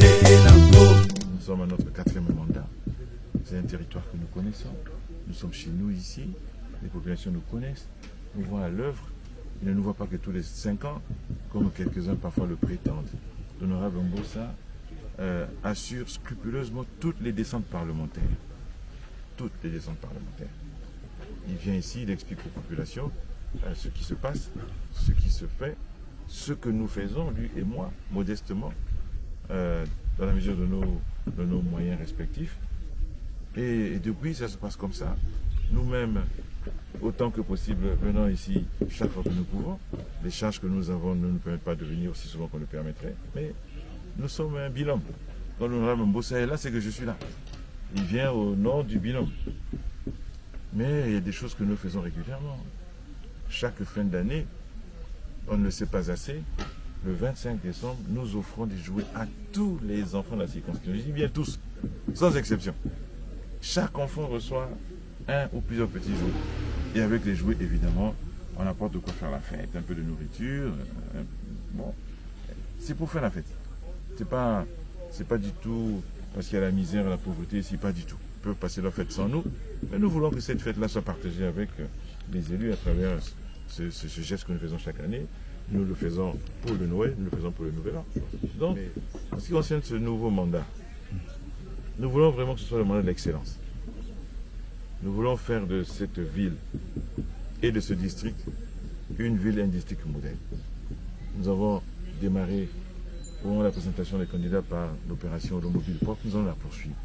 Nous sommes à notre 4e mandat. C'est un territoire que nous connaissons. Nous sommes chez nous ici. Les populations nous connaissent. Nous voient à l'œuvre. Ils ne nous voient pas que tous les 5 ans, comme quelques-uns parfois le prétendent. L'honorable Mbossa assure scrupuleusement toutes les descentes parlementaires. Toutes les descentes parlementaires. Il vient ici, il explique aux populations ce qui se passe, ce qui se fait, ce que nous faisons, lui et moi, modestement, dans la mesure de nos moyens respectifs. Et depuis, ça se passe comme ça. Nous-mêmes, autant que possible, venons ici chaque fois que nous pouvons. Les charges que nous avons ne nous permettent pas de venir aussi souvent qu'on le permettrait. Mais nous sommes un binôme. Quand l'honorable Mbossa est là, c'est que je suis là. Il vient au nom du binôme. Mais il y a des choses que nous faisons régulièrement. Chaque fin d'année, on ne le sait pas assez, le 25 décembre, nous offrons des jouets à tous les enfants de la circonscription. Je dis bien tous, sans exception. Chaque enfant reçoit un ou plusieurs petits jouets. Et avec les jouets, évidemment, on apporte de quoi faire la fête. Un peu de nourriture. Bon, c'est pour faire la fête. C'est pas du tout parce qu'il y a la misère et la pauvreté ici, pas du tout. Ils peuvent passer leur fête sans nous. Mais nous voulons que cette fête-là soit partagée avec les élus à travers ce geste que nous faisons chaque année. Nous le faisons pour le Noël, nous le faisons pour le Nouvel An. Donc, en ce qui concerne ce nouveau mandat, nous voulons vraiment que ce soit le mandat de l'excellence. Nous voulons faire de cette ville et de ce district une ville et un district modèle. Nous avons démarré au moment de la présentation des candidats par l'opération Olombo-Ville propre. Nous allons la poursuivre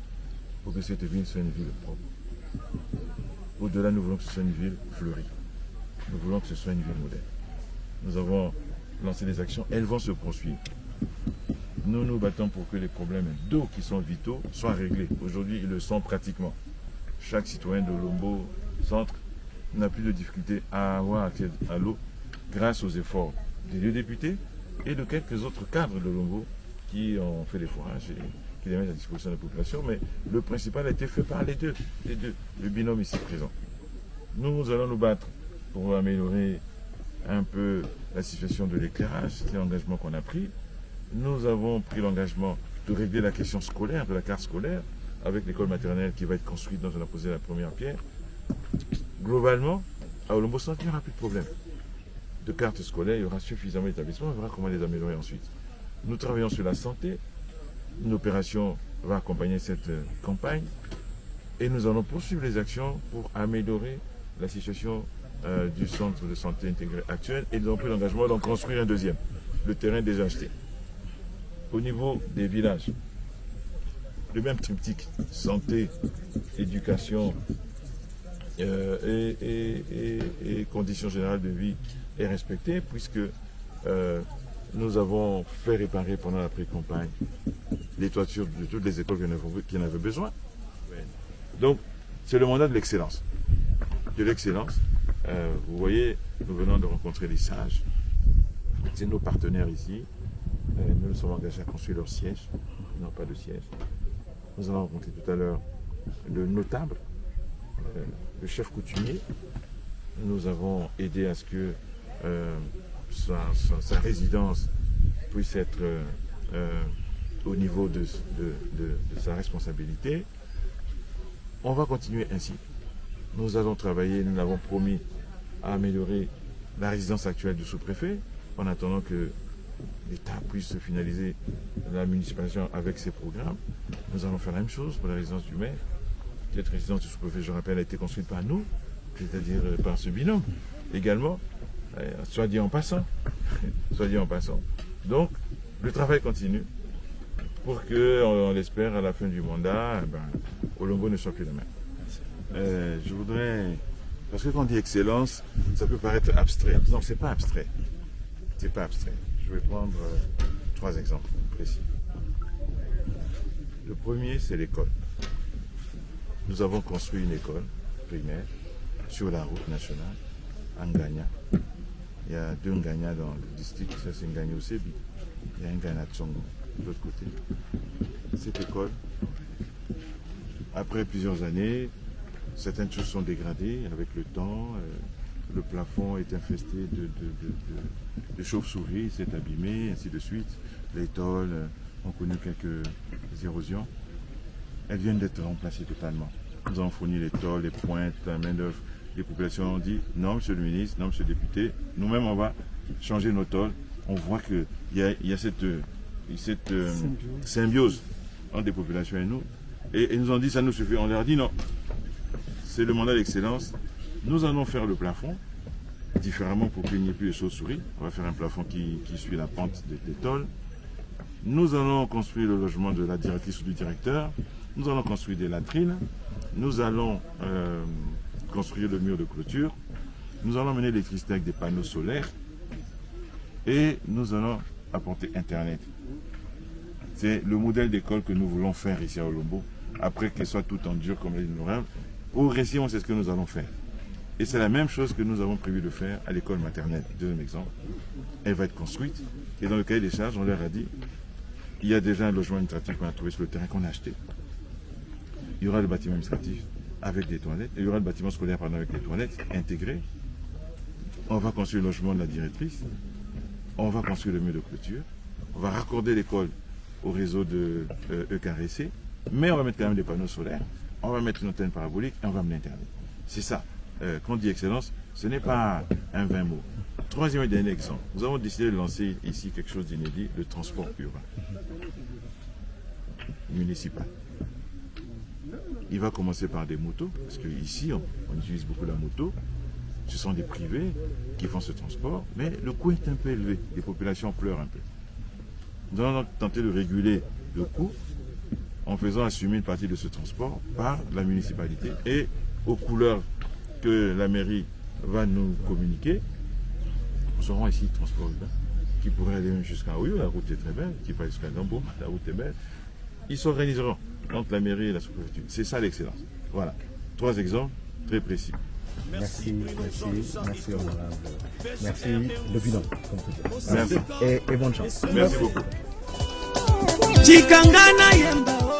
pour que cette ville soit une ville propre. Au-delà, nous voulons que ce soit une ville fleurie. Nous voulons que ce soit une ville modèle. Nous avons lancé des actions, elles vont se poursuivre. Nous nous battons pour que les problèmes d'eau qui sont vitaux soient réglés. Aujourd'hui, ils le sont pratiquement. Chaque citoyen de Olombo Centre n'a plus de difficulté à avoir accès à l'eau grâce aux efforts des deux députés et de quelques autres cadres de Olombo qui ont fait des forages et qui les mettent à disposition de la population. Mais le principal a été fait par les deux, le binôme ici présent. Nous allons nous battre pour améliorer un peu la situation de l'éclairage, c'est l'engagement qu'on a pris. Nous avons pris l'engagement de régler la question scolaire, de la carte scolaire, avec l'école maternelle qui va être construite dont on a posé la première pierre. Globalement, à Olombo Centre, il n'y aura plus de problème de carte scolaire, il y aura suffisamment d'établissements, on verra comment les améliorer ensuite. Nous travaillons sur la santé, une opération va accompagner cette campagne et nous allons poursuivre les actions pour améliorer la situation du centre de santé intégré actuel et nous avons pris l'engagement d'en construire un deuxième, le terrain déjà acheté. Au niveau des villages, le même triptyque, santé, éducation et conditions générales de vie est respecté puisque nous avons fait réparer pendant la pré-campagne les toitures de toutes les écoles qui en avaient besoin. Donc, c'est le mandat de l'excellence. De l'excellence. Vous voyez, nous venons de rencontrer les sages. C'est nos partenaires ici. Nous nous sommes engagés à construire leur siège. Ils n'ont pas de siège. Nous allons rencontrer tout à l'heure le notable, le chef coutumier. Nous avons aidé à ce que sa résidence puisse être au niveau de sa responsabilité. On va continuer ainsi. Nous allons travailler, nous l'avons promis, à améliorer la résidence actuelle du sous-préfet en attendant que l'État puisse finaliser la municipalisation avec ses programmes. Nous allons faire la même chose pour la résidence du maire. Cette résidence du sous-préfet, je rappelle, a été construite par nous, c'est-à-dire par ce binôme également, soit dit en passant. Soit dit en passant. Donc, le travail continue pour que, on l'espère, à la fin du mandat, Olombo ne soit plus le même. Je voudrais, parce que quand on dit excellence, ça peut paraître abstrait. Non, c'est pas abstrait. C'est pas abstrait. Je vais prendre 3 exemples précis. Le premier, c'est l'école. Nous avons construit une école primaire sur la route nationale, à Nganya. Il y a 2 Nganya dans le district, ça c'est Nganya au Sébi. Il y a un Nganya Tsongo de l'autre côté. Cette école, après plusieurs années, certaines choses sont dégradées avec le temps. Le plafond est infesté de chauves-souris, s'est abîmé, ainsi de suite. Les tôles ont connu quelques érosions. Elles viennent d'être remplacées totalement. Nous avons fourni les tôles, les pointes, la main-d'œuvre. Les populations ont dit non, monsieur le ministre, non, monsieur le député, nous-mêmes on va changer nos tôles. On voit qu'il y a cette symbiose entre les populations et nous. Et ils nous ont dit ça nous suffit. On leur a dit non, c'est le mandat d'excellence. Nous allons faire le plafond différemment pour qu'il n'y ait plus de chauves-souris. On va faire un plafond qui suit la pente des tôles. Nous allons construire le logement de la directrice ou du directeur. Nous allons construire des latrines. Nous allons construire le mur de clôture. Nous allons mener l'électricité avec des panneaux solaires. Et nous allons apporter Internet. C'est le modèle d'école que nous voulons faire ici à Olombo. Après qu'elle soit tout en dur comme l'a dit l'honorable. Progressivement, c'est ce que nous allons faire. Et c'est la même chose que nous avons prévu de faire à l'école maternelle. Deuxième exemple. Elle va être construite. Et dans le cahier des charges, on leur a dit, il y a déjà un logement administratif qu'on a trouvé sur le terrain qu'on a acheté. Il y aura le bâtiment administratif avec des toilettes. Il y aura le bâtiment scolaire avec des toilettes intégrées. On va construire le logement de la directrice. On va construire le mur de clôture. On va raccorder l'école au réseau de EKRC. Mais on va mettre quand même des panneaux solaires. On va mettre une antenne parabolique et on va amener Internet. C'est ça. Quand on dit excellence, ce n'est pas un 20 mots. Troisième et dernier exemple. Nous avons décidé de lancer ici quelque chose d'inédit, le transport urbain municipal. Il va commencer par des motos, parce qu'ici, on utilise beaucoup la moto. Ce sont des privés qui font ce transport, mais le coût est un peu élevé. Les populations pleurent un peu. Nous allons donc tenter de réguler le coût en faisant assumer une partie de ce transport par la municipalité et aux couleurs que la mairie va nous communiquer. Nous aurons ici le transport urbain qui pourrait aller même jusqu'à Oyo, la route est très belle, qui va jusqu'à Gambo, la route est belle. Ils s'organiseront entre la mairie et la sous-préfecture. C'est ça l'excellence. Voilà. 3 exemples très précis. Merci honorable. Merci le bilan. Merci. Et bonne chance. Merci beaucoup. Chikangana yemba